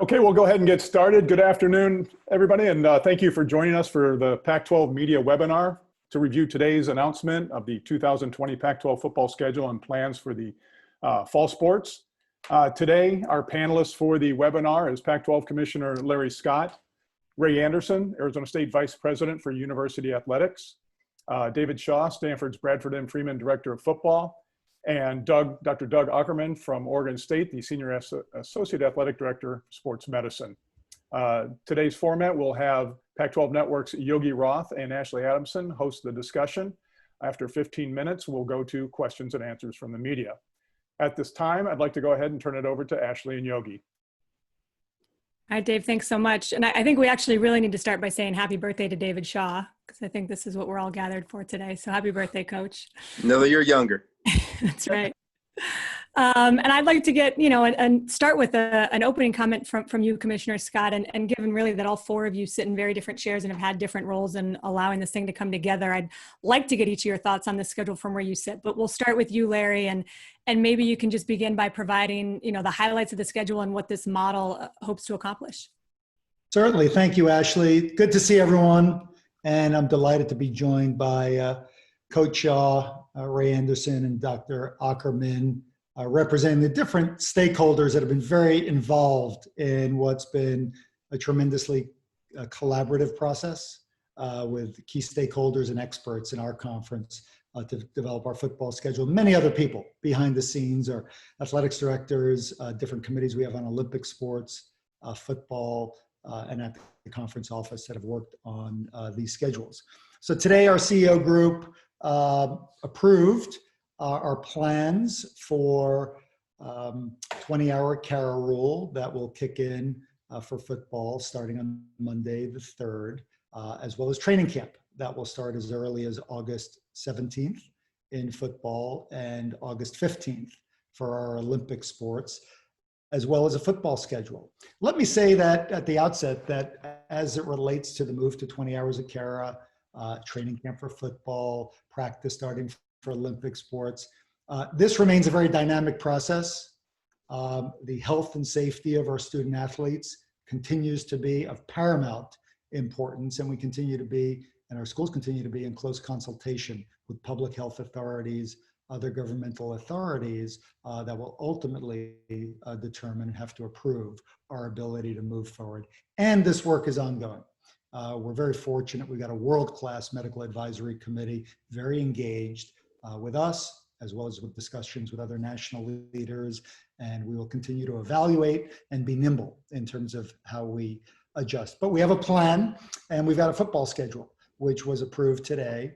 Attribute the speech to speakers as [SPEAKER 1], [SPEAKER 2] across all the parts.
[SPEAKER 1] Okay, we'll go ahead and get started. Good afternoon, everybody, and thank you for joining us for the Pac-12 media webinar to review today's announcement of the 2020 Pac-12 football schedule and plans for the fall sports. Today, our panelists for the webinar is Pac-12 Commissioner Larry Scott, Ray Anderson, Arizona State Vice President for University Athletics, David Shaw, Stanford's Bradford M. Freeman Director of Football, and Dr. Doug Ackerman from Oregon State, the Senior Associate Athletic Director, Sports Medicine. Today's format will have Pac-12 Network's Yogi Roth and Ashley Adamson host the discussion. After 15 minutes, we'll go to questions and answers from the media. At this time, I'd like to go ahead and turn it over to Ashley and Yogi.
[SPEAKER 2] Hi, Dave. Thanks so much. And I think we actually really need to start by saying happy birthday to David Shaw, because I think this is what we're all gathered for today. So happy birthday, Coach.
[SPEAKER 3] No, you're younger.
[SPEAKER 2] That's right. And I'd like to get, and start with an opening comment from you, Commissioner Scott, and given really that all four of you sit in very different chairs and have had different roles in allowing this thing to come together, I'd like to get each of your thoughts on the schedule from where you sit. But we'll start with you, Larry, and maybe you can just begin by providing, the highlights of the schedule and what this model hopes to accomplish.
[SPEAKER 4] Certainly. Thank you, Ashley. Good to see everyone. And I'm delighted to be joined by Coach Shaw, Ray Anderson, and Dr. Ackerman, representing the different stakeholders that have been very involved in what's been a tremendously collaborative process with key stakeholders and experts in our conference to develop our football schedule. Many other people behind the scenes, our athletics directors, different committees we have on Olympic sports, football, and at the conference office that have worked on these schedules. So today our CEO group approved our plans for 20-hour CARA rule that will kick in for football starting on Monday the 3rd, as well as training camp that will start as early as August 17th in football and August 15th for our Olympic sports, as well as a football schedule. Let me say that at the outset that as it relates to the move to 20 hours of CARA, training camp for football, practice starting for Olympic sports, this remains a very dynamic process. The health and safety of our student athletes continues to be of paramount importance, and we continue to be, and our schools continue to be in close consultation with public health authorities, other governmental authorities that will ultimately determine and have to approve our ability to move forward. And this work is ongoing. We're very fortunate. We've got a world-class medical advisory committee, very engaged with us, as well as with discussions with other national leaders. And we will continue to evaluate and be nimble in terms of how we adjust. But we have a plan, and we've got a football schedule, which was approved today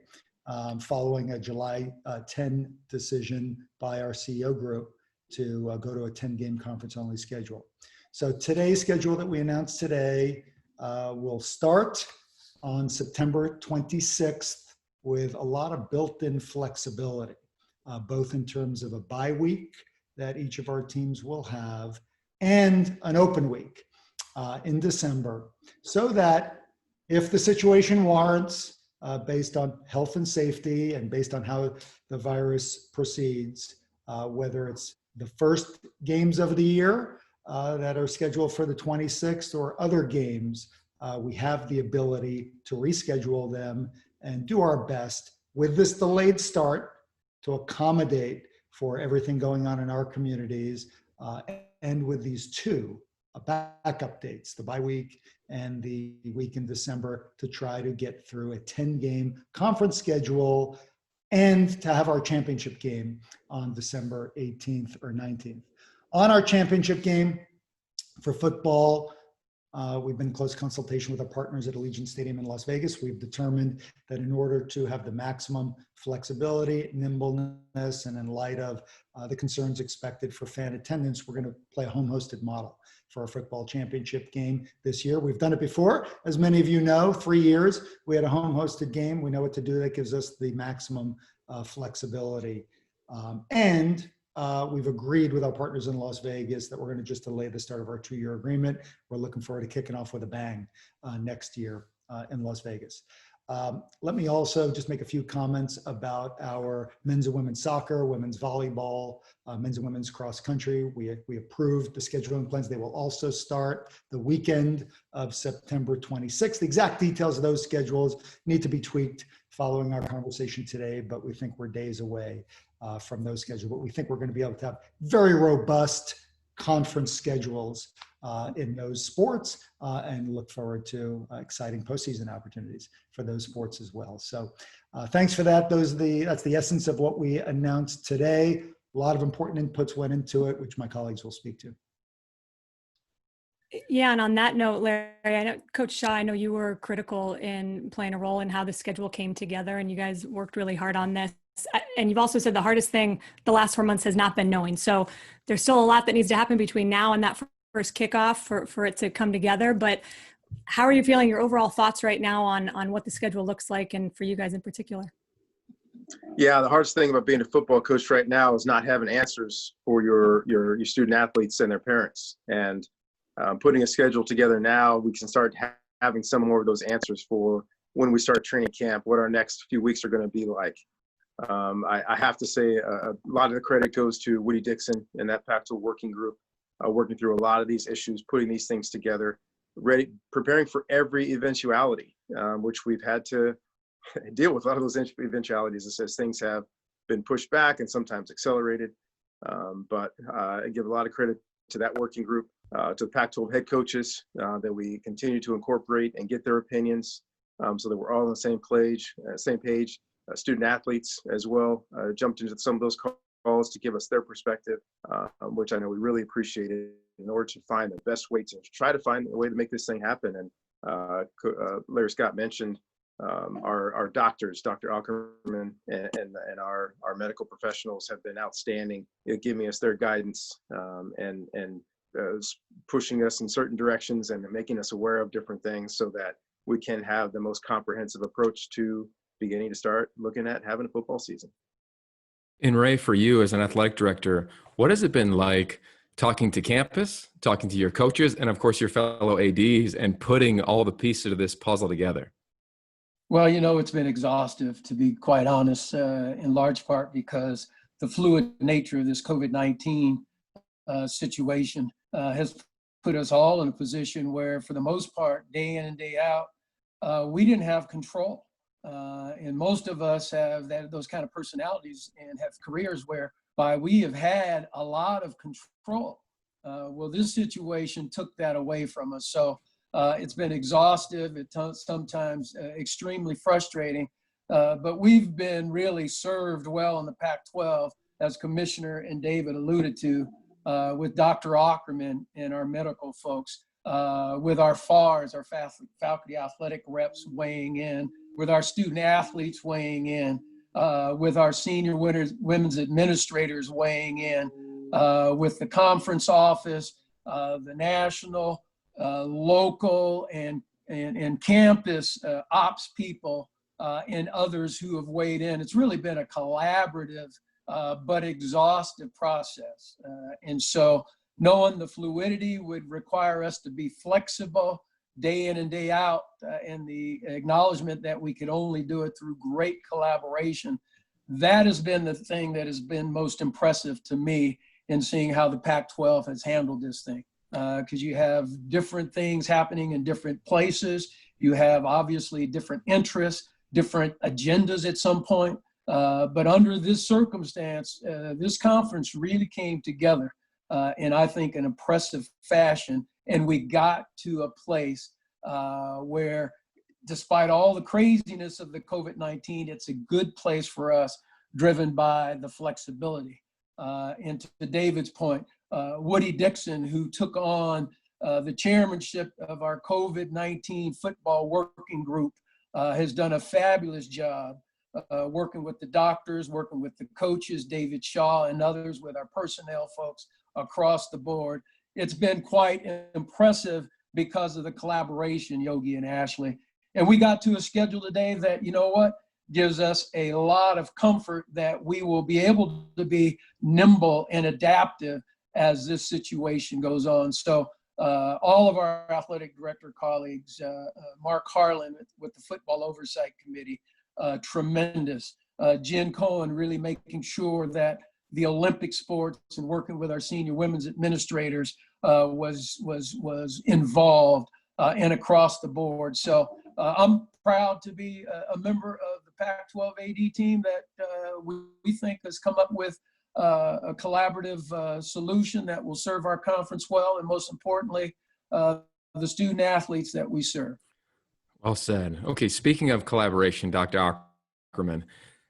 [SPEAKER 4] following a July 10 decision by our CEO group to go to a 10-game conference-only schedule. So today's schedule that we announced today will start on September 26th with a lot of built-in flexibility, both in terms of a bye week that each of our teams will have and an open week in December, so that if the situation warrants, based on health and safety and based on how the virus proceeds, whether it's the first games of the year that are scheduled for the 26th or other games, we have the ability to reschedule them and do our best with this delayed start to accommodate for everything going on in our communities, and with these two backup dates, the bye week and the week in December, to try to get through a 10-game conference schedule and to have our championship game on December 18th or 19th. On our championship game for football, we've been in close consultation with our partners at Allegiant Stadium in Las Vegas. We've determined that in order to have the maximum flexibility, nimbleness, and in light of the concerns expected for fan attendance, we're going to play a home-hosted model for our football championship game this year. We've done it before. As many of you know, 3 years, we had a home-hosted game. We know what to do. That gives us the maximum flexibility. We've agreed with our partners in Las Vegas that we're going to just delay the start of our 2-year agreement. We're looking forward to kicking off with a bang next year in Las Vegas. Let me also just make a few comments about our men's and women's soccer, women's volleyball, men's and women's cross country. We approved the scheduling plans. They will also start the weekend of September 26th. The exact details of those schedules need to be tweaked following our conversation today, but we think we're days away from those schedules. But we think we're going to be able to have very robust conference schedules in those sports and look forward to exciting postseason opportunities for those sports as well. So thanks for that. That's the essence of what we announced today. A lot of important inputs went into it, which my colleagues will speak to.
[SPEAKER 2] Yeah, and on that note, Larry, I know Coach Shaw, I know you were critical in playing a role in how the schedule came together, and you guys worked really hard on this. And you've also said the hardest thing the last 4 months has not been knowing. So there's still a lot that needs to happen between now and that first kickoff for it to come together. But how are you feeling? Your overall thoughts right now on what the schedule looks like, and for you guys in particular?
[SPEAKER 3] Yeah, the hardest thing about being a football coach right now is not having answers for your student athletes and their parents. And putting a schedule together now, we can start having some more of those answers for when we start training camp, what our next few weeks are going to be like. I have to say a lot of the credit goes to Woody Dixon and that Pac-12 working group, working through a lot of these issues, putting these things together, preparing for every eventuality, which we've had to deal with a lot of those eventualities as things have been pushed back and sometimes accelerated. But I give a lot of credit to that working group, to the Pac-12 head coaches, that we continue to incorporate and get their opinions so that we're all on the same page. Student athletes as well jumped into some of those calls to give us their perspective, which I know we really appreciated in order to find the best way to try to find a way to make this thing happen. And Larry Scott mentioned our doctors, Dr. Ackerman and our medical professionals have been outstanding at giving us their guidance and pushing us in certain directions and making us aware of different things so that we can have the most comprehensive approach to beginning to start looking at having a football season.
[SPEAKER 5] And Ray, for you as an athletic director, what has it been like talking to campus, talking to your coaches, and of course your fellow ADs, and putting all the pieces of this puzzle together?
[SPEAKER 6] Well, it's been exhaustive, to be quite honest, in large part because the fluid nature of this COVID-19 situation has put us all in a position where, for the most part, day in and day out, we didn't have control. And most of us have those kind of personalities and have careers whereby we have had a lot of control. Well, this situation took that away from us. So it's been exhaustive, sometimes extremely frustrating, but we've been really served well in the Pac-12, as Commissioner and David alluded to, with Dr. Ackerman and our medical folks, with our FARs, our faculty athletic reps weighing in, with our student athletes weighing in, with our senior women's administrators weighing in, with the conference office, the national, local, and campus ops people, and others who have weighed in. It's really been a collaborative but exhaustive process. And so knowing the fluidity would require us to be flexible day in and day out, and the acknowledgement that we could only do it through great collaboration, that has been the thing that has been most impressive to me in seeing how the Pac-12 has handled this thing. Because you have different things happening in different places. You have obviously different interests, different agendas at some point. But under this circumstance, this conference really came together in, I think, an impressive fashion. And we got to a place where, despite all the craziness of the COVID-19, it's a good place for us, driven by the flexibility. And to David's point, Woody Dixon, who took on the chairmanship of our COVID-19 football working group, has done a fabulous job working with the doctors, working with the coaches, David Shaw and others, with our personnel folks across the board. It's been quite impressive because of the collaboration, Yogi and Ashley. And we got to a schedule today that, gives us a lot of comfort that we will be able to be nimble and adaptive as this situation goes on. So all of our athletic director colleagues, Mark Harlan with the Football Oversight Committee, tremendous. Jen Cohen really making sure that the Olympic sports and working with our senior women's administrators was involved and across the board. So I'm proud to be a member of the Pac-12 AD team that we think has come up with a collaborative solution that will serve our conference well, and most importantly, the student athletes that we serve.
[SPEAKER 5] Well said. Okay, speaking of collaboration, Dr. Ackerman,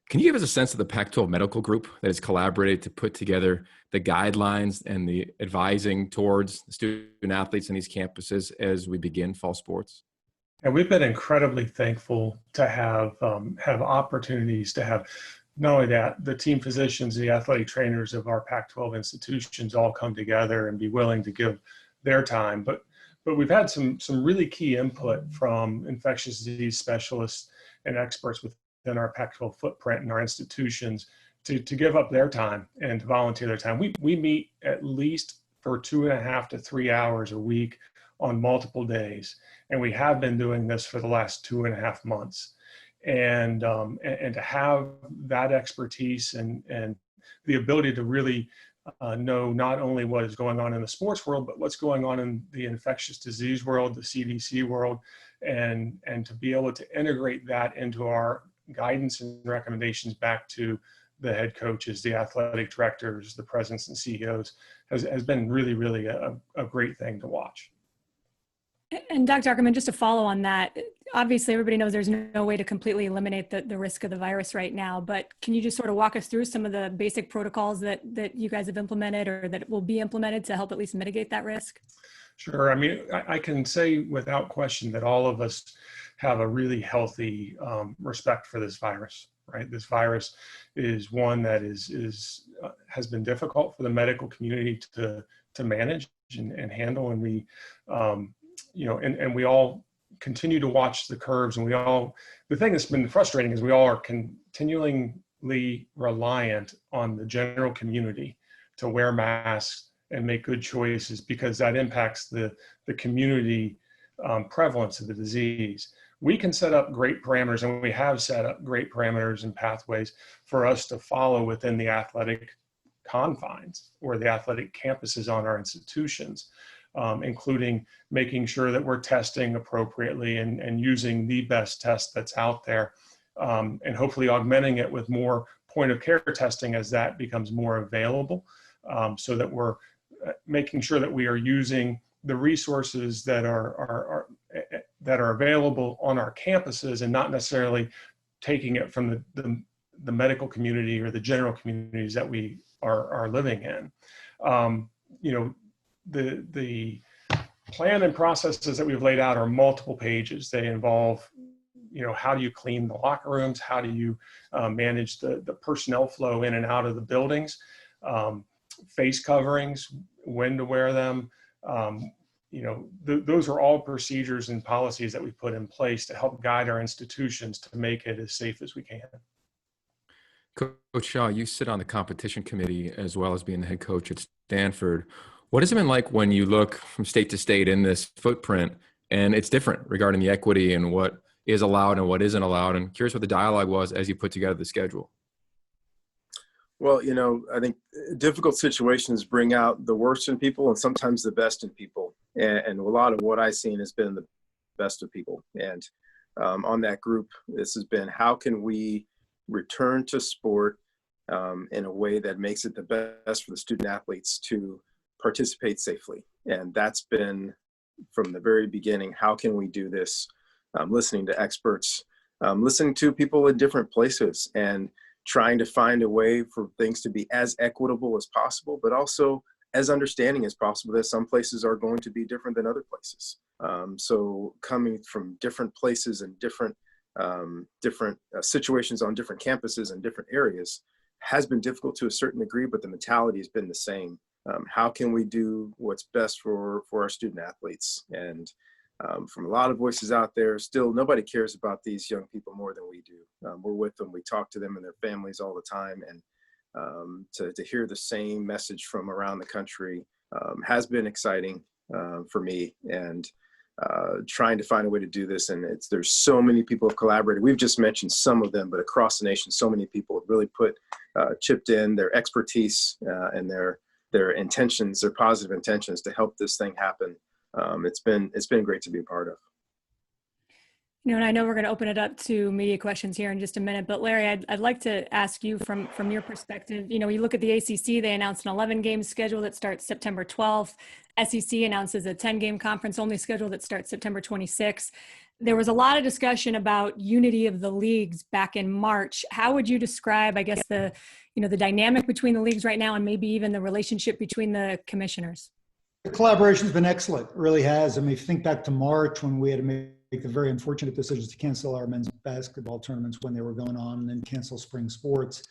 [SPEAKER 5] can you give us a sense of the Pac-12 medical group that has collaborated to put together the guidelines and the advising towards student athletes in these campuses as we begin fall sports?
[SPEAKER 7] And we've been incredibly thankful to have opportunities to have not only that, the team physicians, the athletic trainers of our Pac-12 institutions all come together and be willing to give their time. But we've had some really key input from infectious disease specialists and experts within our Pac-12 footprint and our institutions to give up their time and to volunteer their time. We meet at least for 2.5 to 3 hours a week on multiple days. And we have been doing this for the last 2.5 months. And to have that expertise and the ability to really know not only what is going on in the sports world, but what's going on in the infectious disease world, the CDC world, and to be able to integrate that into our guidance and recommendations back to the head coaches, the athletic directors, the presidents and CEOs has been really, really a great thing to watch.
[SPEAKER 2] And Dr. Ackerman, just to follow on that, obviously everybody knows there's no way to completely eliminate the risk of the virus right now, but can you just sort of walk us through some of the basic protocols that you guys have implemented or that will be implemented to help at least mitigate that risk?
[SPEAKER 7] Sure. I mean, I can say without question that all of us have a really healthy respect for this virus, right? This virus is one that has been difficult for the medical community to manage and handle, and we and we all continue to watch the curves, and the thing that's been frustrating is we all are continually reliant on the general community to wear masks and make good choices, because that impacts the community prevalence of the disease. We can set up great parameters, and we have set up great parameters and pathways for us to follow within the athletic confines or the athletic campuses on our institutions. Including making sure that we're testing appropriately and using the best test that's out there, and hopefully augmenting it with more point of care testing as that becomes more available, so that we're making sure that we are using the resources that are available on our campuses and not necessarily taking it from the medical community or the general communities that we are living in. The plan and processes that we've laid out are multiple pages. They involve, how do you clean the locker rooms? How do you manage the personnel flow in and out of the buildings? Face coverings, when to wear them. Those are all procedures and policies that we put in place to help guide our institutions to make it as safe as we can.
[SPEAKER 5] Coach Shaw, you sit on the competition committee as well as being the head coach at Stanford. What has it been like when you look from state to state in this footprint, and it's different regarding the equity and what is allowed and what isn't allowed? And curious what the dialogue was as you put together the schedule.
[SPEAKER 3] Well, I think difficult situations bring out the worst in people and sometimes the best in people. And a lot of what I've seen has been the best of people. And on that group, this has been, how can we return to sport in a way that makes it the best for the student athletes to participate safely? And that's been from the very beginning. How can we do this? Listening to experts, listening to people in different places, and trying to find a way for things to be as equitable as possible, but also as understanding as possible that some places are going to be different than other places. So coming from different places and different situations on different campuses and different areas has been difficult to a certain degree, but the mentality has been the same. How can we do what's best for our student athletes? And from a lot of voices out there, still nobody cares about these young people more than we do. We're with them, we talk to them and their families all the time, and to hear the same message from around the country has been exciting. for me, and trying to find a way to do this. And there's so many people have collaborated. We've just mentioned some of them, but across the nation, so many people have really chipped in their expertise and their intentions, their positive intentions to help this thing happen. It's been great to be a part of.
[SPEAKER 2] And I know we're going to open it up to media questions here in just a minute, but Larry, I'd like to ask you from your perspective. You look at the ACC, they announced an 11-game schedule that starts September 12th. SEC announces a 10-game conference-only schedule that starts September 26th. There was a lot of discussion about unity of the leagues back in March. How would you describe, I guess, the dynamic between the leagues right now and maybe even the relationship between the commissioners?
[SPEAKER 4] The collaboration's been excellent. It really has. I mean, if you think back to March when we had to make the very unfortunate decisions to cancel our men's basketball tournaments when they were going on and then cancel spring sports,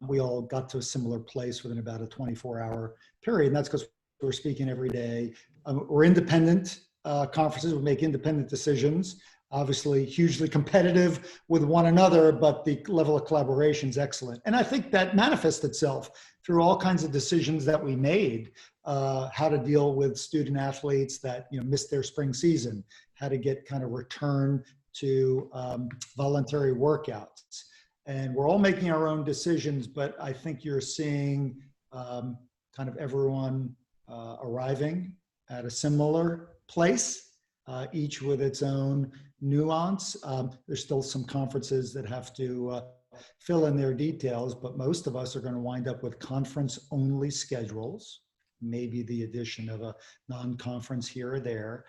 [SPEAKER 4] we all got to a similar place within about a 24-hour period. And that's because we're speaking every day. We're independent conferences. We make independent decisions, obviously hugely competitive with one another, but the level of collaboration is excellent. And I think that manifests itself through all kinds of decisions that we made, how to deal with student athletes that missed their spring season, how to get kind of return to voluntary workouts. And we're all making our own decisions, but I think you're seeing kind of everyone arriving at a similar place, each with its own nuance. There's still some conferences that have to fill in their details, but most of us are going to wind up with conference-only schedules, maybe the addition of a non-conference here or there.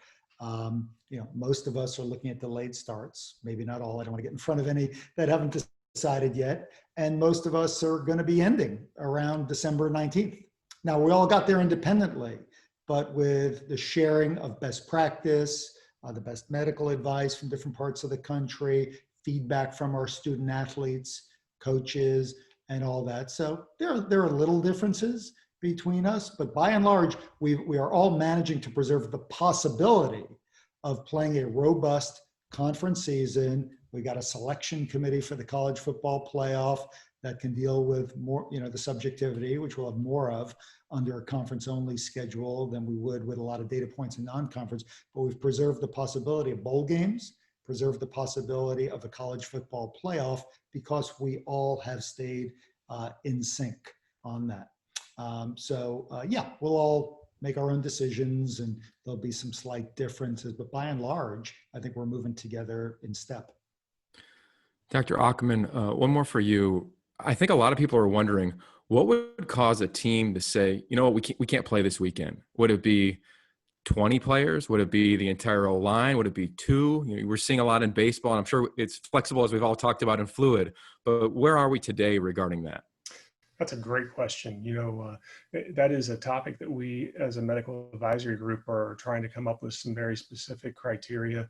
[SPEAKER 4] Most of us are looking at the late starts, maybe not all. I don't want to get in front of any that haven't decided yet. And most of us are going to be ending around December 19th. Now, we all got there independently, but with the sharing of best practice, the best medical advice from different parts of the country, feedback from our student athletes, coaches, and all that. So there are little differences between us, but by and large, we are all managing to preserve the possibility of playing a robust conference season. We got a selection committee for the college football playoff that can deal with more, the subjectivity, which we'll have more of under a conference-only schedule than we would with a lot of data points in non-conference. But we've preserved the possibility of bowl games, preserved the possibility of a college football playoff, because we all have stayed in sync on that. We'll all make our own decisions and there'll be some slight differences, but by and large, I think we're moving together in step.
[SPEAKER 5] Dr. Ackerman, one more for you. I think a lot of people are wondering, what would cause a team to say, we can't play this weekend? Would it be 20 players? Would it be the entire line? Would it be 2? We're seeing a lot in baseball, and I'm sure it's flexible, as we've all talked about, and fluid, but where are we today regarding that?
[SPEAKER 7] That's a great question. That is a topic that we, as a medical advisory group, are trying to come up with some very specific criteria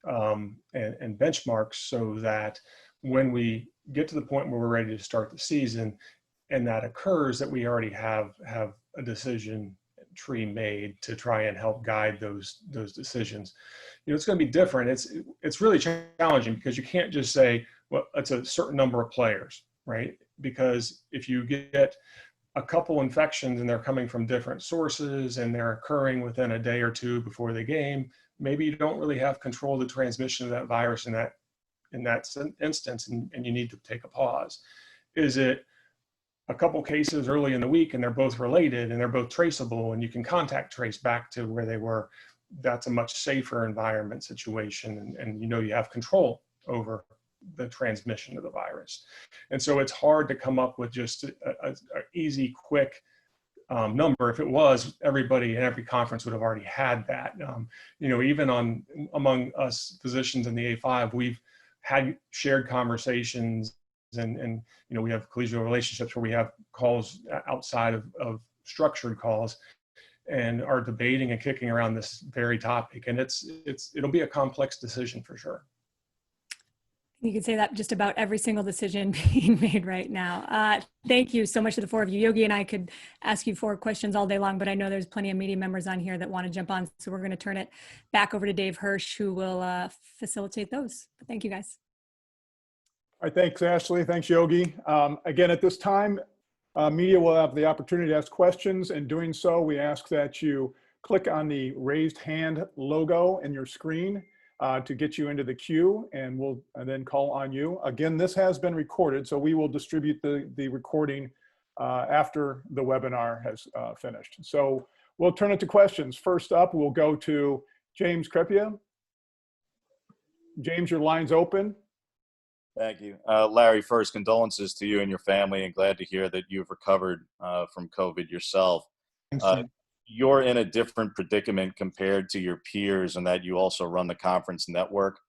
[SPEAKER 7] and benchmarks, so that when we get to the point where we're ready to start the season, and that occurs, that we already have a decision tree made to try and help guide those decisions. It's going to be different. It's really challenging, because you can't just say, well, it's a certain number of players, right? Because if you get a couple infections and they're coming from different sources and they're occurring within a day or two before the game, maybe you don't really have control of the transmission of that virus in that instance, and you need to take a pause. Is it a couple cases early in the week and they're both related and they're both traceable and you can contact trace back to where they were? That's a much safer environment situation, and you have control over the transmission of the virus. And so it's hard to come up with just a easy, quick number. If it was, everybody in every conference would have already had that. Even among us physicians in the A5, we've had shared conversations, and we have collegial relationships where we have calls outside of structured calls, and are debating and kicking around this very topic. And it'll be a complex decision for sure.
[SPEAKER 2] You could say that just about every single decision being made right now. Thank you so much to the four of you. Yogi and I could ask you 4 questions all day long, but I know there's plenty of media members on here that want to jump on. So we're going to turn it back over to Dave Hirsch, who will facilitate those. But thank you, guys.
[SPEAKER 1] All right, thanks, Ashley. Thanks, Yogi. Again, at this time, media will have the opportunity to ask questions. In doing so, we ask that you click on the raised hand logo in your screen to get you into the queue, and we'll then call on you. Again, this has been recorded, so we will distribute the recording after the webinar has finished. So we'll turn it to questions. First up, we'll go to James Crepia. James, your line's open.
[SPEAKER 8] Thank you. Larry, first, condolences to you and your family, and glad to hear that you've recovered from COVID yourself.
[SPEAKER 4] Thanks,
[SPEAKER 8] You're in a different predicament compared to your peers in that you also run the conference network.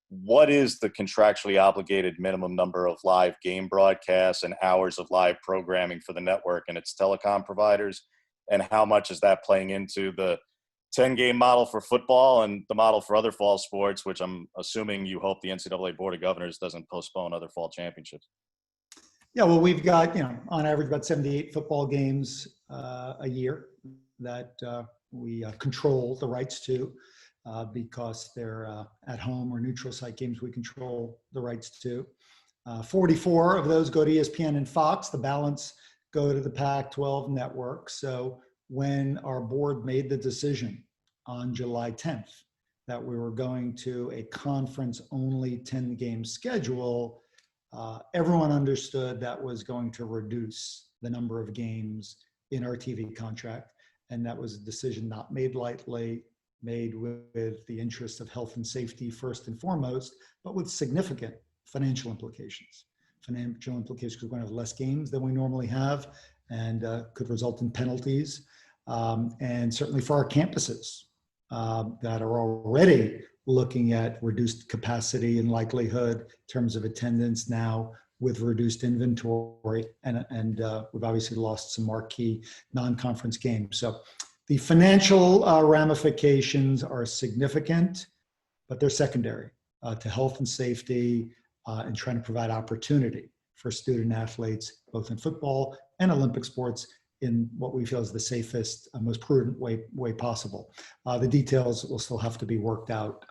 [SPEAKER 8] What is the contractually obligated minimum number of live game broadcasts and hours of live programming for the network and its telecom providers? And how much is that playing into the 10-game model for football and the model for other fall sports, which I'm assuming you hope the NCAA Board of Governors doesn't postpone other fall championships?
[SPEAKER 4] Yeah, well, we've got, on average about 78 football games a year that we control the rights to because they're at home or neutral site games we control the rights to. 44 of those go to ESPN and Fox. The balance go to the PAC-12 network. So when our board made the decision on July 10th that we were going to a conference-only 10-game schedule, everyone understood that was going to reduce the number of games in our TV contract. And that was a decision not made lightly, made with the interest of health and safety first and foremost, but with significant financial implications. Financial implications because we're going to have less games than we normally have and could result in penalties. And certainly for our campuses that are already looking at reduced capacity and likelihood in terms of attendance now with reduced inventory, and we've obviously lost some marquee non-conference games. So the financial ramifications are significant, but they're secondary to health and safety and trying to provide opportunity for student athletes, both in football and Olympic sports, in what we feel is the safest, most prudent way possible. The details will still have to be worked out,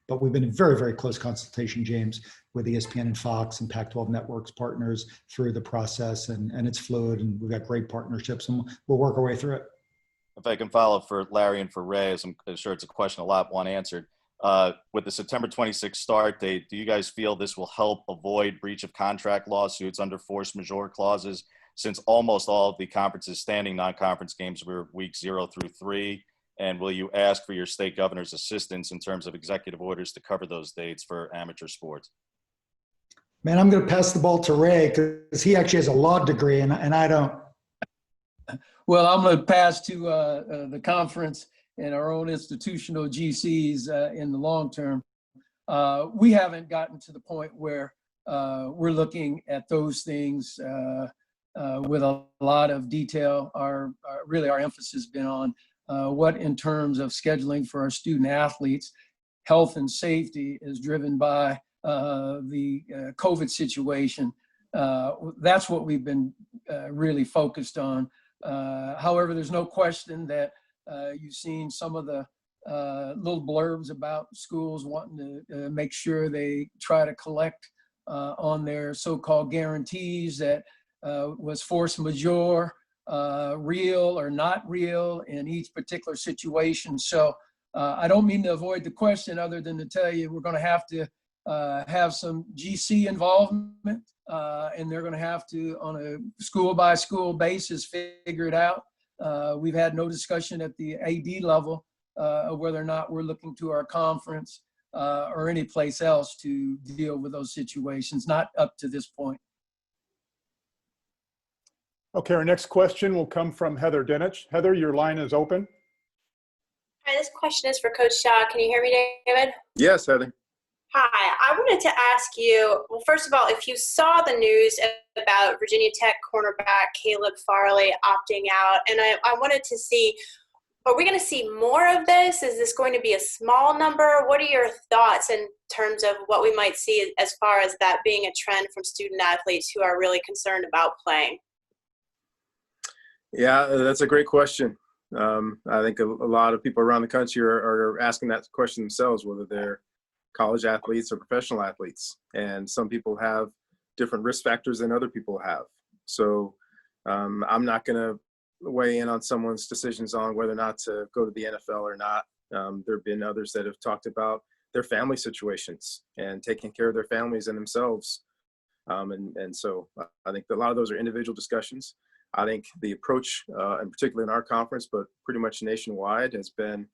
[SPEAKER 4] but we've been in very, very close consultation, James, with ESPN and Fox and Pac-12 Networks partners through the process, and it's fluid, and we've got great partnerships, and we'll work our way through it.
[SPEAKER 8] If I can follow up for Larry and for Ray, as I'm sure it's a question a lot want answered. With the September 26th start date, do you guys feel this will help avoid breach of contract lawsuits under force majeure clauses, since almost all of the conference's standing non-conference games were weeks 0 through 3? And will you ask for your state governor's assistance in terms of executive orders to cover those dates for amateur sports?
[SPEAKER 4] Man, I'm going to pass the ball to Ray because he actually has a law degree and I don't.
[SPEAKER 6] Well, I'm going to pass to the conference and our own institutional GCs in the long term. We haven't gotten to the point where we're looking at those things with a lot of detail. Really our emphasis has been on what, in terms of scheduling for our student athletes, health and safety is driven by the COVID situation. That's what we've been really focused on. However, there's no question that you've seen some of the little blurbs about schools wanting to make sure they try to collect on their so-called guarantees that was force majeure, real or not real in each particular situation. So I don't mean to avoid the question other than to tell you we're going to have some GC involvement and they're going to have to, on a school by school basis, figure it out. We've had no discussion at the AD level of whether or not we're looking to our conference or any place else to deal with those situations, not up to this point.
[SPEAKER 1] Okay, our next question will come from Heather Dinich. Heather, your line is open.
[SPEAKER 9] Hi, this question is for Coach Shaw. Can you hear me, David?
[SPEAKER 3] Yes, Heather.
[SPEAKER 9] Hi, I wanted to ask you, well, first of all, if you saw the news about Virginia Tech cornerback Caleb Farley opting out, and I wanted to see, are we going to see more of this? Is this going to be a small number? What are your thoughts in terms of what we might see as far as that being a trend from student athletes who are really concerned about playing?
[SPEAKER 3] Yeah, that's a great question. I think a lot of people around the country are asking that question themselves, whether they're college athletes or professional athletes. And some people have different risk factors than other people have. So I'm not going to weigh in on someone's decisions on whether or not to go to the NFL or not. There have been others that have talked about their family situations and taking care of their families and themselves. And so I think a lot of those are individual discussions. I think the approach, and particularly in our conference, but pretty much nationwide, has been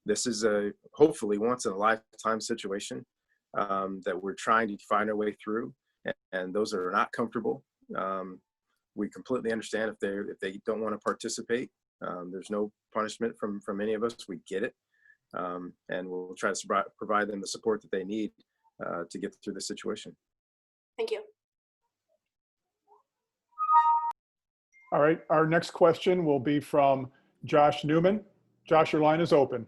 [SPEAKER 3] this is a hopefully once in a lifetime situation that we're trying to find our way through. And those that are not comfortable, we completely understand if they don't want to participate. There's no punishment from any of us. We get it. And we'll try to provide them the support that they need to get through the situation.
[SPEAKER 9] Thank you.
[SPEAKER 1] All right, our next question will be from Josh Newman. Josh, your line is open.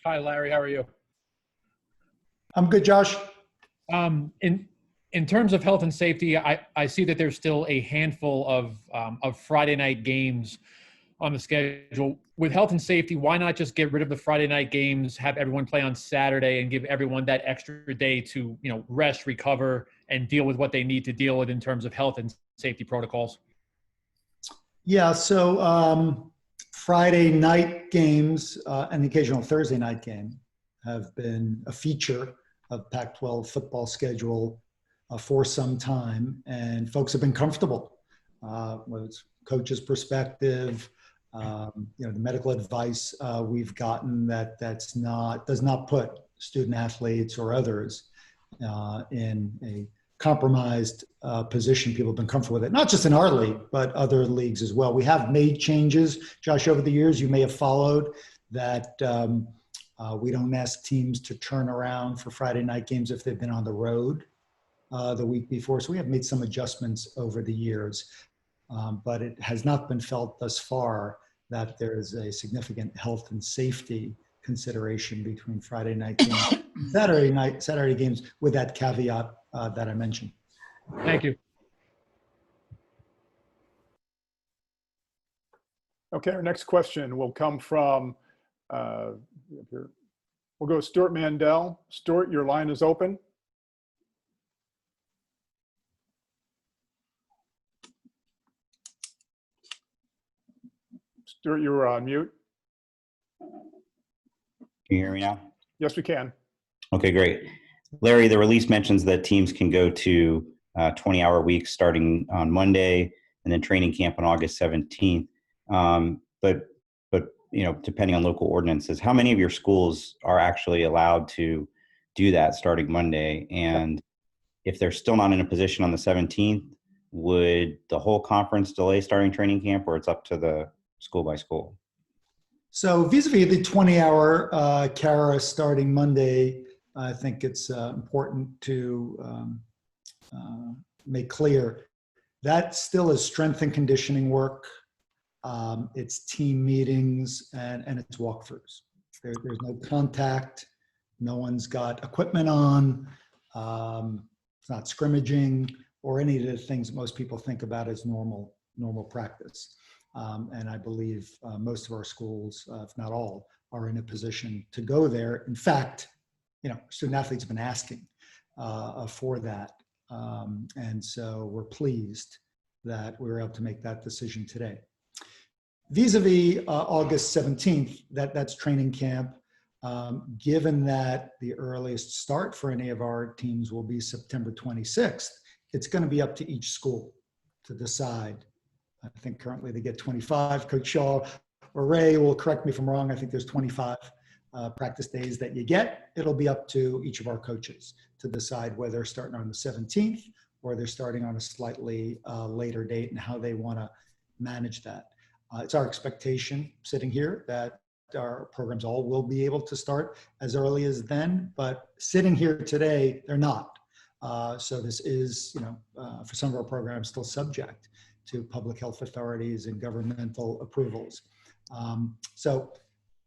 [SPEAKER 10] Hi, Larry. How are you?
[SPEAKER 4] I'm good, Josh.
[SPEAKER 10] In terms of health and safety, I see that there's still a handful of Friday night games on the schedule. With health and safety, why not just get rid of the Friday night games, have everyone play on Saturday, and give everyone that extra day to, rest, recover, and deal with what they need to deal with in terms of health and safety protocols?
[SPEAKER 4] Yeah, so Friday night games and the occasional Thursday night game have been a feature of Pac-12 football schedule for some time, and folks have been comfortable with coaches' perspective. The medical advice we've gotten does not put student athletes or others in a compromised position. People have been comfortable with it, not just in our league, but other leagues as well. We have made changes, Josh, over the years. You may have followed that we don't ask teams to turn around for Friday night games if they've been on the road the week before. So we have made some adjustments over the years, but it has not been felt thus far that there is a significant health and safety consideration between Friday night games and Saturday games, with that caveat that I mentioned.
[SPEAKER 10] Thank you.
[SPEAKER 1] Okay, our next question will come from, we'll go Stuart Mandel. Stuart, your line is open. Stuart, you were on mute.
[SPEAKER 11] Can you hear me now?
[SPEAKER 1] Yes, we can.
[SPEAKER 11] Okay, great. Larry, the release mentions that teams can go to 20-hour weeks starting on Monday and then training camp on August 17th. But depending on local ordinances, how many of your schools are actually allowed to do that starting Monday? And if they're still not in a position on the 17th, would the whole conference delay starting training camp, or it's up to the school by school?
[SPEAKER 4] So vis-a-vis the 20-hour CARA starting Monday, I think it's important to make clear that still is strength and conditioning work. It's team meetings and it's walkthroughs. There's no contact. No one's got equipment on. It's not scrimmaging or any of the things that most people think about as normal practice. And I believe most of our schools, if not all, are in a position to go there. In fact, student athletes have been asking for that. And so we're pleased that we were able to make that decision today. Vis-a-vis August 17th, that's training camp. Given that the earliest start for any of our teams will be September 26th, it's going to be up to each school to decide. I think currently they get 25. Coach Shaw or Ray will correct me if I'm wrong. I think there's 25 practice days that you get. It'll be up to each of our coaches to decide whether they're starting on the 17th or they're starting on a slightly later date and how they want to manage that. It's our expectation sitting here that our programs all will be able to start as early as then, but sitting here today, they're not. So this is, for some of our programs, still subject to public health authorities and governmental approvals.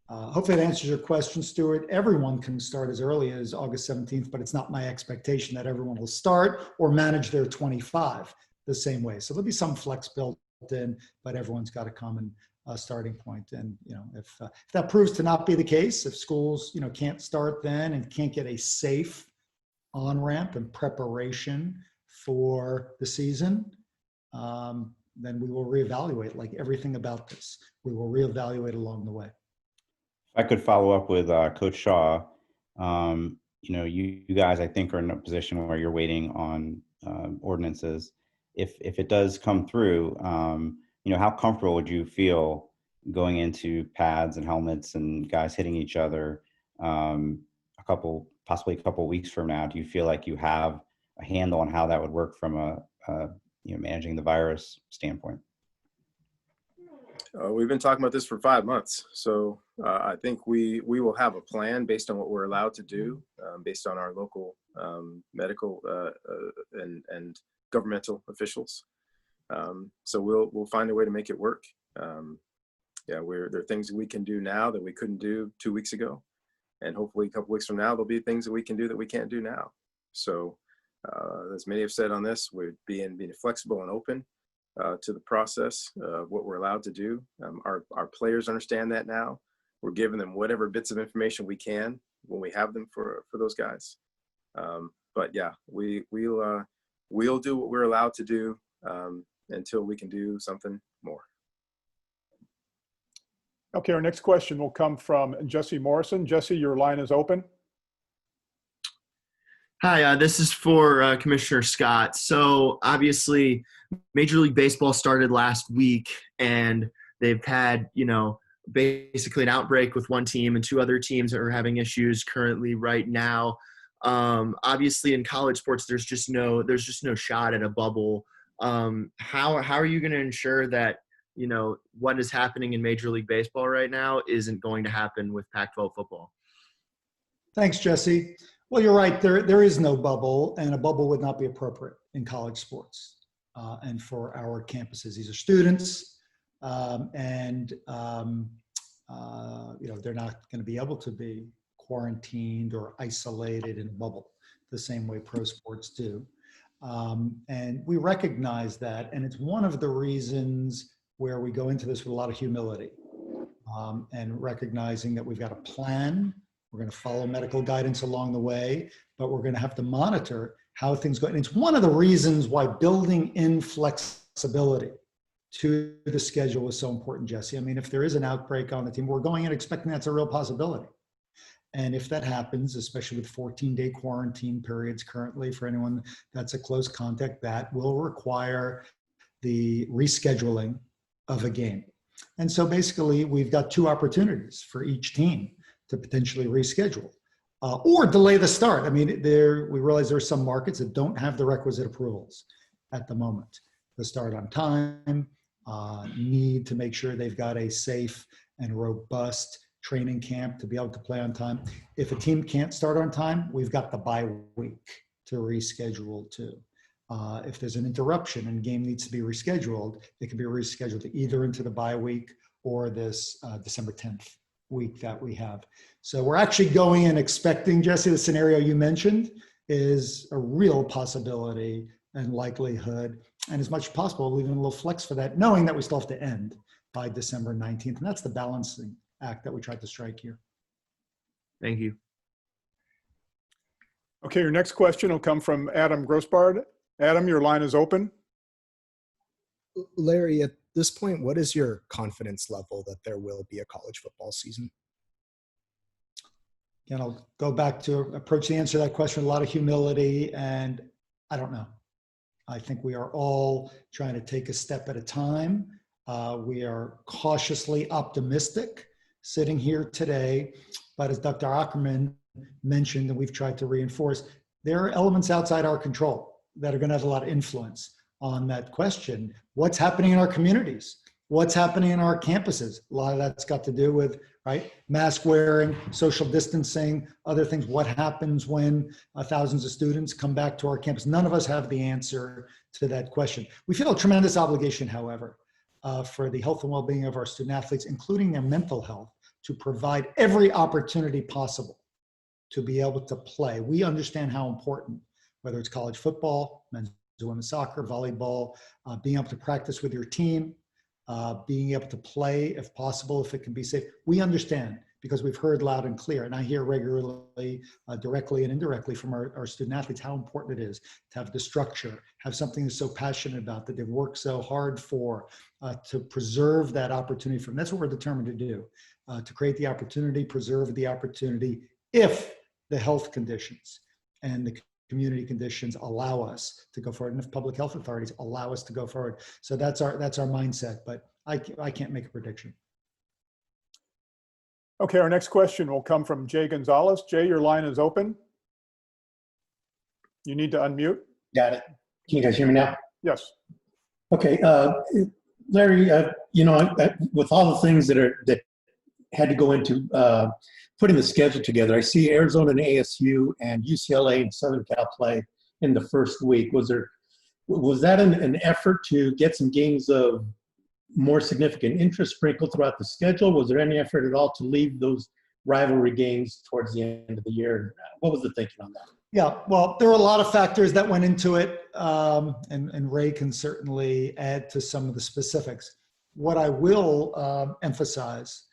[SPEAKER 4] Hopefully that answers your question, Stuart. Everyone can start as early as August 17th, but it's not my expectation that everyone will start or manage their 25 the same way. So there'll be some flex built in, but everyone's got a common starting point. And if that proves to not be the case, if schools can't start then and can't get a safe on-ramp and preparation for the season, then we will reevaluate, like everything about this. We will reevaluate along the way.
[SPEAKER 11] If I could follow up with Coach Shaw, you guys, I think, are in a position where you're waiting on ordinances. If it does come through, how comfortable would you feel going into pads and helmets and guys hitting each other possibly a couple weeks from now? Do you feel like you have a handle on how that would work from a managing the virus standpoint?
[SPEAKER 3] We've been talking about this for 5 months, so I think we will have a plan based on what we're allowed to do, based on our local medical and governmental officials. So we'll find a way to make it work. There are things that we can do now that we couldn't do 2 weeks ago, and hopefully a couple weeks from now there'll be things that we can do that we can't do now. So as many have said on this, we're being flexible and open to the process of what we're allowed to do. Our players understand that now. We're giving them whatever bits of information we can when we have them for those guys. But yeah, we'll do what we're allowed to do until we can do something more.
[SPEAKER 1] Okay, our next question will come from Jesse Morrison. Jesse, your line is open.
[SPEAKER 12] Hi, this is for Commissioner Scott. So obviously, Major League Baseball started last week, and they've had, basically an outbreak with one team and 2 other teams that are having issues currently right now. Obviously, in college sports, there's just no shot at a bubble. How are you going to ensure that what is happening in Major League Baseball right now isn't going to happen with Pac-12 football?
[SPEAKER 4] Thanks, Jesse. Well, you're right. There is no bubble, and a bubble would not be appropriate in college sports and for our campuses. These are students, and they're not going to be able to be quarantined or isolated in a bubble the same way pro sports do. And we recognize that, and it's one of the reasons where we go into this with a lot of humility and recognizing that we've got a plan. We're going to follow medical guidance along the way, but we're going to have to monitor how things go. And it's one of the reasons why building in flexibility to the schedule is so important, Jesse. I mean, if there is an outbreak on the team, we're going in expecting that's a real possibility. And if that happens, especially with 14-day quarantine periods currently for anyone that's a close contact, that will require the rescheduling of a game. And so basically, we've got 2 opportunities for each team to potentially reschedule or delay the start. I mean, we realize there are some markets that don't have the requisite approvals at the moment. The start on time, need to make sure they've got a safe and robust training camp to be able to play on time. If a team can't start on time, we've got the bye week to reschedule too. If there's an interruption and game needs to be rescheduled, it can be rescheduled either into the bye week or this December 10th week that we have. So we're actually going and expecting, Jesse, the scenario you mentioned is a real possibility and likelihood, and as much as possible, leaving a little flex for that, knowing that we still have to end by December 19th. And that's the balancing act that we tried to strike here.
[SPEAKER 12] Thank you.
[SPEAKER 1] Okay, your next question will come from Adam Grossbard. Adam, your line is open.
[SPEAKER 13] Larry, at this point, what is your confidence level that there will be a college football season?
[SPEAKER 4] Again, I'll go back to approach the answer to that question with a lot of humility, and I don't know. I think we are all trying to take a step at a time. We are cautiously optimistic sitting here today, but as Dr. Ackerman mentioned, and we've tried to reinforce, there are elements outside our control that are going to have a lot of influence on that question. What's happening in our communities? What's happening in our campuses? A lot of that's got to do with, right, mask wearing, social distancing, other things. What happens when thousands of students come back to our campus? None of us have the answer to that question. We feel a tremendous obligation, however, for the health and well-being of our student athletes, including their mental health, to provide every opportunity possible to be able to play. We understand how important, whether it's college football, men's and women's soccer, volleyball, being able to practice with your team, being able to play if possible, if it can be safe. We understand because we've heard loud and clear, and I hear regularly, directly and indirectly from our student athletes, how important it is to have the structure, have something they're so passionate about, that they've worked so hard for, to preserve that opportunity for them. That's what we're determined to do, to create the opportunity, preserve the opportunity, if the health conditions and the community conditions allow us to go forward, and if public health authorities allow us to go forward. So that's our mindset, but I can't make a prediction.
[SPEAKER 1] Okay, our next question will come from Jay Gonzalez. Jay, your line is open. You need to unmute.
[SPEAKER 14] Got it. Can you guys hear me now?
[SPEAKER 1] Yes.
[SPEAKER 14] Okay, Larry, with all the things that had to go into putting the schedule together, I see Arizona and ASU and UCLA and Southern Cal play in the first week. Was that an effort to get some games of more significant interest sprinkled throughout the schedule? Was there any effort at all to leave those rivalry games towards the end of the year? What was the thinking on that?
[SPEAKER 4] Yeah, well, there were a lot of factors that went into it, and Ray can certainly add to some of the specifics. What I will emphasize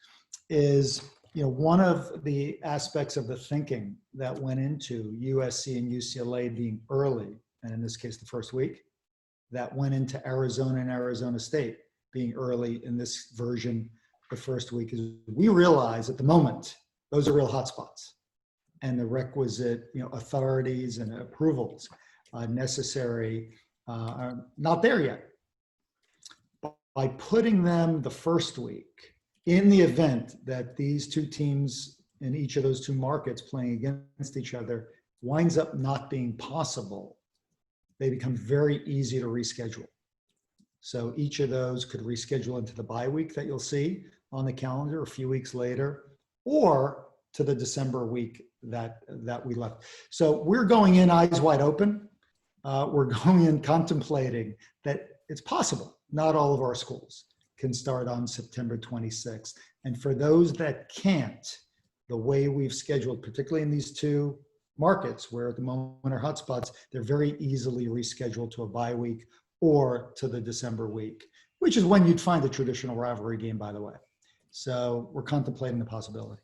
[SPEAKER 4] is, one of the aspects of the thinking that went into USC and UCLA being early, and in this case, the first week, that went into Arizona and Arizona State being early in this version the first week, is we realize at the moment, those are real hotspots. And the requisite, authorities and approvals necessary are not there yet. By putting them the first week, in the event that these two teams in each of those two markets playing against each other winds up not being possible, they become very easy to reschedule. So each of those could reschedule into the bye week that you'll see on the calendar a few weeks later, or to the December week that we left. So we're going in eyes wide open. We're going in contemplating that it's possible not all of our schools can start on September 26th. And for those that can't, the way we've scheduled, particularly in these two markets where at the moment are hotspots, they're very easily rescheduled to a bye week or to the December week, which is when you'd find a traditional rivalry game, by the way. So we're contemplating the possibility.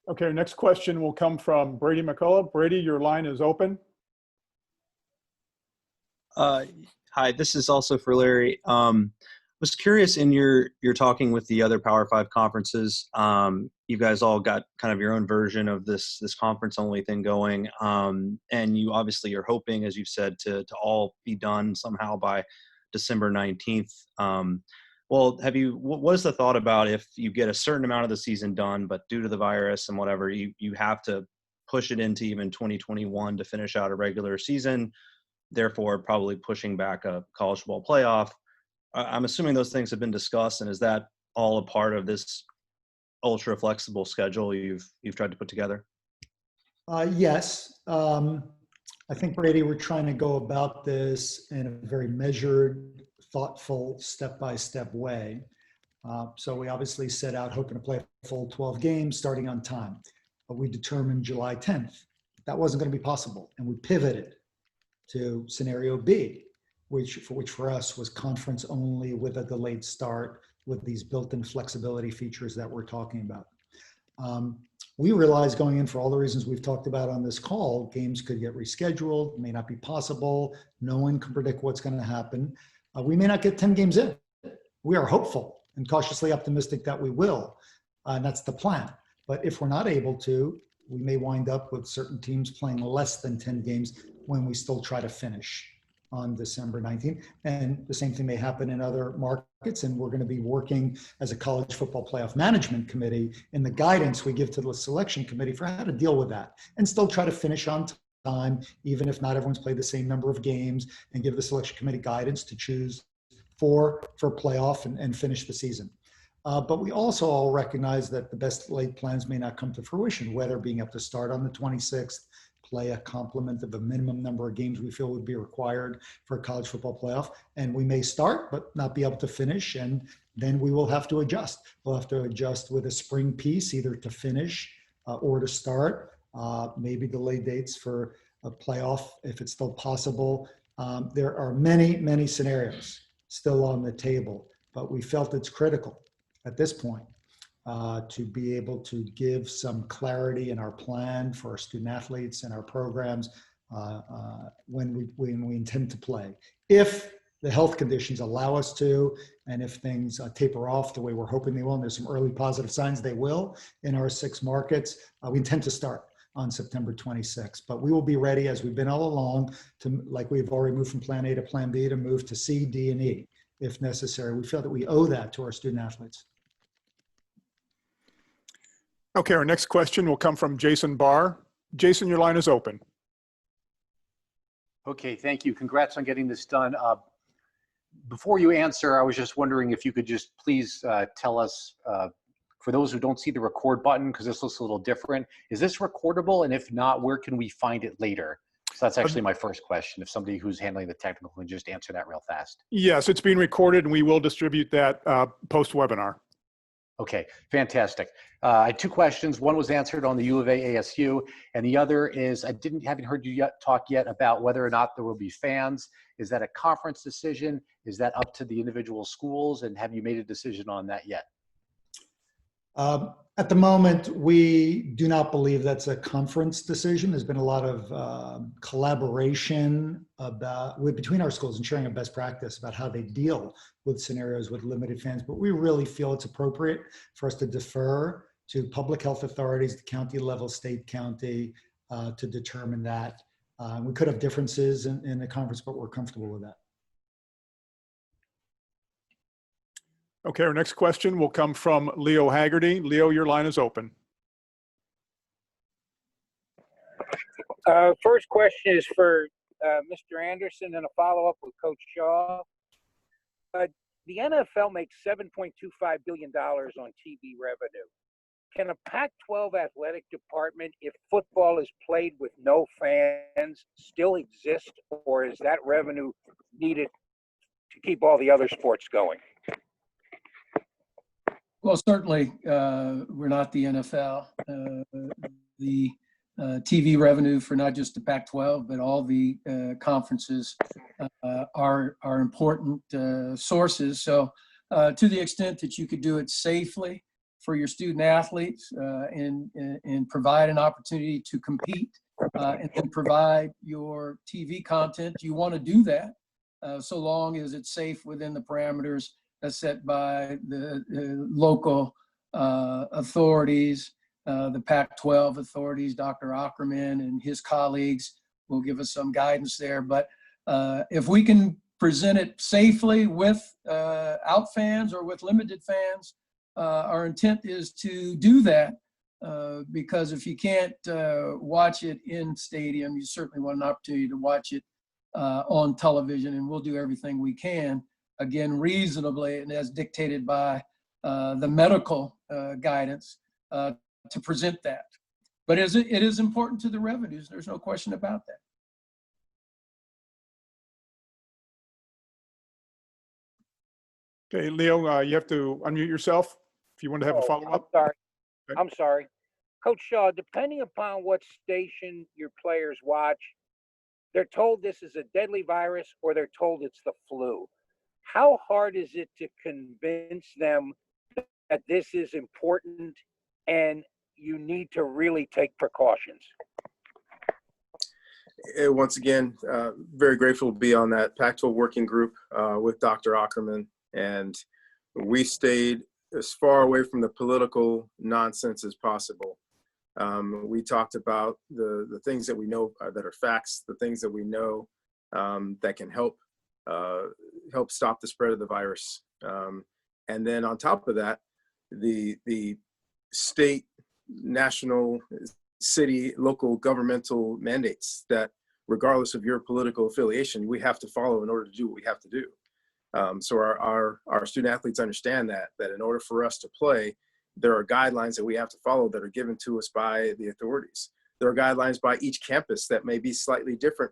[SPEAKER 1] Okay, next question will come from Brady McCullough. Brady, your line is open.
[SPEAKER 15] Hi, this is also for Larry. Was curious, in your talking with the other Power 5 conferences, you guys all got kind of your own version of this conference only thing going, and you obviously are hoping, as you've said, to all be done somehow by December 19th. Well, what is the thought about if you get a certain amount of the season done, but due to the virus and whatever, you have to push it into even 2021 to finish out a regular season, therefore probably pushing back a college football playoff? I'm assuming those things have been discussed, and is that all a part of this ultra flexible schedule you've tried to put together?
[SPEAKER 4] Yes. I think, Brady, we're trying to go about this in a very measured, thoughtful, step-by-step way. So we obviously set out hoping to play a full 12 games starting on time, but we determined July 10th. That wasn't going to be possible, and we pivoted to scenario B, which for us was conference only with a delayed start with these built-in flexibility features that we're talking about. We realized going in, for all the reasons we've talked about on this call, games could get rescheduled, may not be possible. No one can predict what's going to happen. We may not get 10 games in. We are hopeful and cautiously optimistic that we will, and that's the plan. But if we're not able to, we may wind up with certain teams playing less than 10 games when we still try to finish on December 19th. And the same thing may happen in other markets. And we're going to be working as a college football playoff management committee in the guidance we give to the selection committee for how to deal with that and still try to finish on time, even if not everyone's played the same number of games, and give the selection committee guidance to choose for playoff and finish the season. But we also all recognize that the best laid plans may not come to fruition, whether being able to start on the 26th, play a complement of a minimum number of games we feel would be required for a college football playoff. And we may start, but not be able to finish. And then we will have to adjust. We'll have to adjust with a spring piece, either to finish or to start, maybe delay dates for a playoff if it's still possible. There are many, many scenarios still on the table, but we felt it's critical at this point to be able to give some clarity in our plan for our student athletes and our programs when we intend to play. If the health conditions allow us to, and if things taper off the way we're hoping they will, and there's some early positive signs they will in our 6 markets, we intend to start on September 26th. But we will be ready, as we've been all along, to, like we've already moved from Plan A to Plan B, to move to C, D, and E if necessary. We feel that we owe that to our student athletes.
[SPEAKER 1] Okay, our next question will come from Jason Barr. Jason, your line is open.
[SPEAKER 16] Okay, thank you. Congrats on getting this done. Before you answer, I was just wondering if you could just please tell us, for those who don't see the record button, because this looks a little different, is this recordable? And if not, where can we find it later? So that's actually my first question. If somebody who's handling the technical can just answer that real fast.
[SPEAKER 1] Yes, it's being recorded and we will distribute that post-webinar.
[SPEAKER 16] Okay, fantastic. I had 2 questions. One was answered on the U of A ASU, and the other is haven't heard you talk yet about whether or not there will be fans. Is that a conference decision? Is that up to the individual schools? And have you made a decision on that yet?
[SPEAKER 4] At the moment, we do not believe that's a conference decision. There's been a lot of collaboration between our schools and sharing a best practice about how they deal with scenarios with limited fans. But we really feel it's appropriate for us to defer to public health authorities, the county level, state, county, to determine that. We could have differences in the conference, but we're comfortable with that.
[SPEAKER 1] Okay, our next question will come from Leo Haggerty. Leo, your line is open.
[SPEAKER 17] First question is for Mr. Anderson and a follow-up with Coach Shaw. The NFL makes $7.25 billion on TV revenue. Can a Pac-12 athletic department, if football is played with no fans, still exist, or is that revenue needed to keep all the other sports going?
[SPEAKER 6] Well, certainly, we're not the NFL. The TV revenue for not just the Pac-12, but all the conferences are important sources. So to the extent that you could do it safely for your student athletes and provide an opportunity to compete and then provide your TV content, you want to do that so long as it's safe within the parameters set by the local authorities, the Pac-12 authorities. Dr. Ackerman and his colleagues will give us some guidance there. But if we can present it safely without fans or with limited fans, our intent is to do that because if you can't watch it in stadium, you certainly want an opportunity to watch it on television, and we'll do everything we can, again, reasonably and as dictated by the medical guidance to present that. But it is important to the revenues. There's no question about that.
[SPEAKER 1] Okay, Leo, you have to unmute yourself if you want to have a follow-up.
[SPEAKER 17] I'm sorry.
[SPEAKER 1] Okay.
[SPEAKER 17] I'm sorry. Coach Shaw, depending upon what station your players watch, they're told this is a deadly virus or they're told it's the flu. How hard is it to convince them that this is important and you need to really take precautions?
[SPEAKER 3] Once again, very grateful to be on that Pac-12 working group with Dr. Ackerman. And we stayed as far away from the political nonsense as possible. We talked about the things that we know that are facts, the things that we know that can help stop the spread of the virus. And then on top of that, the state, national, city, local governmental mandates that regardless of your political affiliation, we have to follow in order to do what we have to do. So our student athletes understand that in order for us to play, there are guidelines that we have to follow that are given to us by the authorities. There are guidelines by each campus that may be slightly different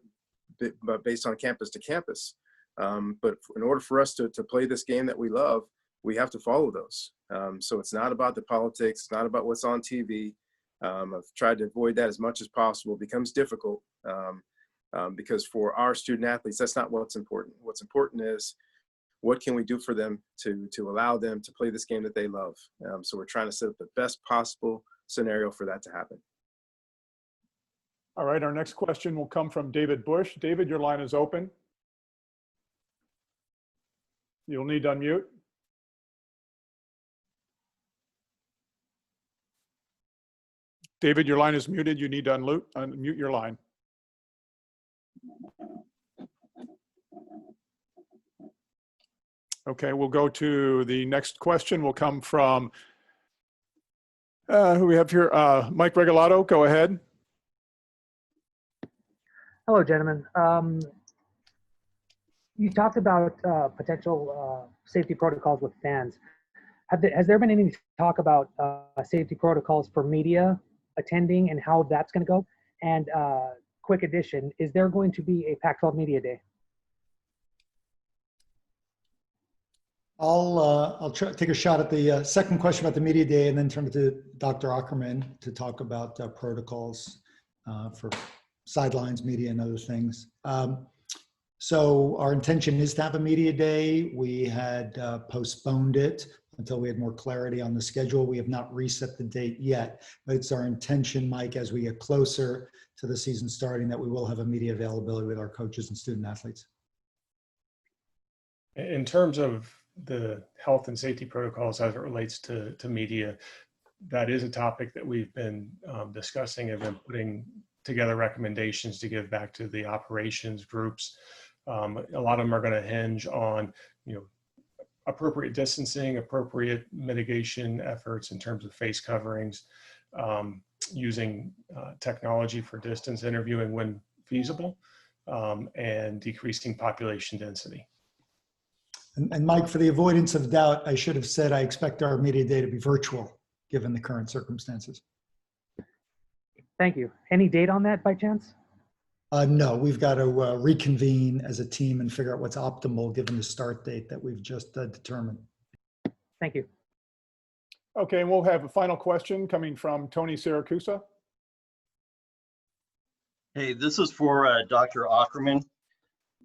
[SPEAKER 3] but based on campus to campus. But in order for us to play this game that we love, we have to follow those. So it's not about the politics. It's not about what's on TV. I've tried to avoid that as much as possible. It becomes difficult because for our student athletes, that's not what's important. What's important is what can we do for them to allow them to play this game that they love. So we're trying to set up the best possible scenario for that to happen.
[SPEAKER 1] All right, our next question will come from David Bush. David, your line is open. You'll need to unmute. David, your line is muted. You need to unmute your line. Okay, we'll go to the next question. Will come from, who we have here? Mike Regalado, go ahead.
[SPEAKER 18] Hello, gentlemen. You talked about potential safety protocols with fans. Has there been any talk about safety protocols for media attending and how that's going to go? And quick addition, is there going to be a Pac-12 Media Day?
[SPEAKER 4] I'll take a shot at the second question about the media day and then turn it to Dr. Ackerman to talk about protocols for sidelines, media, and other things. So our intention is to have a media day. We had postponed it until we had more clarity on the schedule. We have not reset the date yet, but it's our intention, Mike, as we get closer to the season starting, that we will have a media availability with our coaches and student athletes.
[SPEAKER 7] In terms of the health and safety protocols as it relates to media, that is a topic that we've been discussing and been putting together recommendations to give back to the operations groups. A lot of them are going to hinge on, appropriate distancing, appropriate mitigation efforts in terms of face coverings, using technology for distance interviewing when feasible, and decreasing population density.
[SPEAKER 4] And Mike, for the avoidance of doubt, I should have said I expect our media day to be virtual, given the current circumstances.
[SPEAKER 18] Thank you. Any date on that by chance?
[SPEAKER 4] No, we've got to reconvene as a team and figure out what's optimal given the start date that we've just determined.
[SPEAKER 18] Thank you.
[SPEAKER 1] Okay, and we'll have a final question coming from Tony Siracusa.
[SPEAKER 19] Hey, this is for Dr. Ackerman.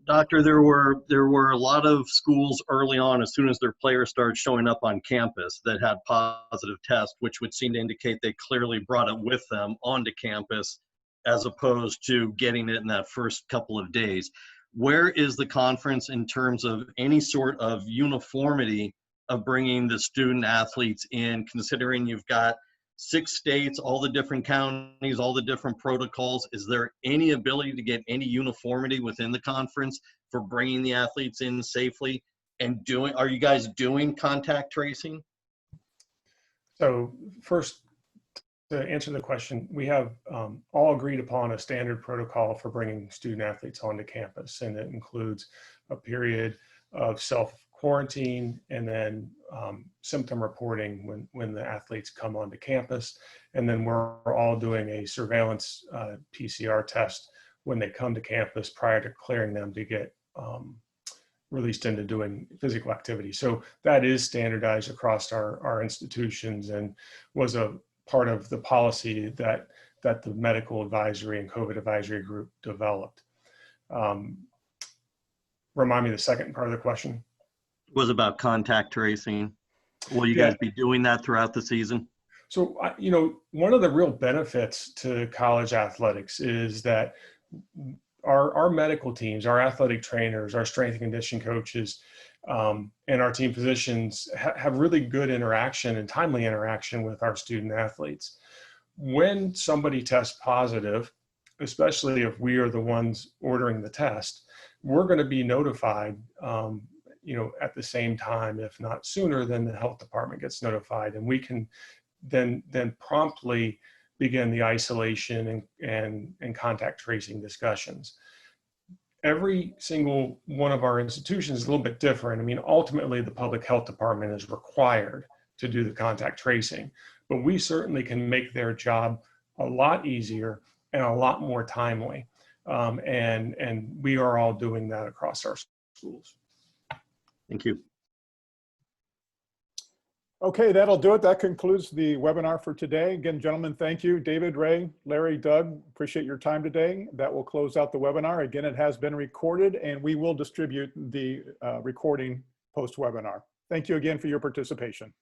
[SPEAKER 19] Doctor, there were a lot of schools early on, as soon as their players started showing up on campus, that had positive tests, which would seem to indicate they clearly brought it with them onto campus, as opposed to getting it in that first couple of days. Where is the conference in terms of any sort of uniformity of bringing the student athletes in, considering you've got 6 states, all the different counties, all the different protocols? Is there any ability to get any uniformity within the conference for bringing the athletes in safely? And are you guys doing contact tracing?
[SPEAKER 7] So first, to answer the question, we have all agreed upon a standard protocol for bringing student athletes onto campus, and it includes a period of self-quarantine and then symptom reporting when the athletes come onto campus. And then we're all doing a surveillance PCR test when they come to campus prior to clearing them to get released into doing physical activity. So that is standardized across our institutions and was a part of the policy that the medical advisory and COVID advisory group developed. Remind me the second part of the question.
[SPEAKER 19] Was about contact tracing. Will you guys be doing that throughout the season?
[SPEAKER 7] So, one of the real benefits to college athletics is that our medical teams, our athletic trainers, our strength and conditioning coaches, and our team physicians have really good interaction and timely interaction with our student athletes. When somebody tests positive, especially if we are the ones ordering the test, we're going to be notified, at the same time, if not sooner, than the health department gets notified, and we can then promptly begin the isolation and contact tracing discussions. Every single one of our institutions is a little bit different. I mean, ultimately, the public health department is required to do the contact tracing, but we certainly can make their job a lot easier and a lot more timely. And we are all doing that across our schools.
[SPEAKER 19] Thank you.
[SPEAKER 1] Okay, that'll do it. That concludes the webinar for today. Again, gentlemen, thank you. David, Ray, Larry, Doug, appreciate your time today. That will close out the webinar. Again, it has been recorded and we will distribute the recording post-webinar. Thank you again for your participation.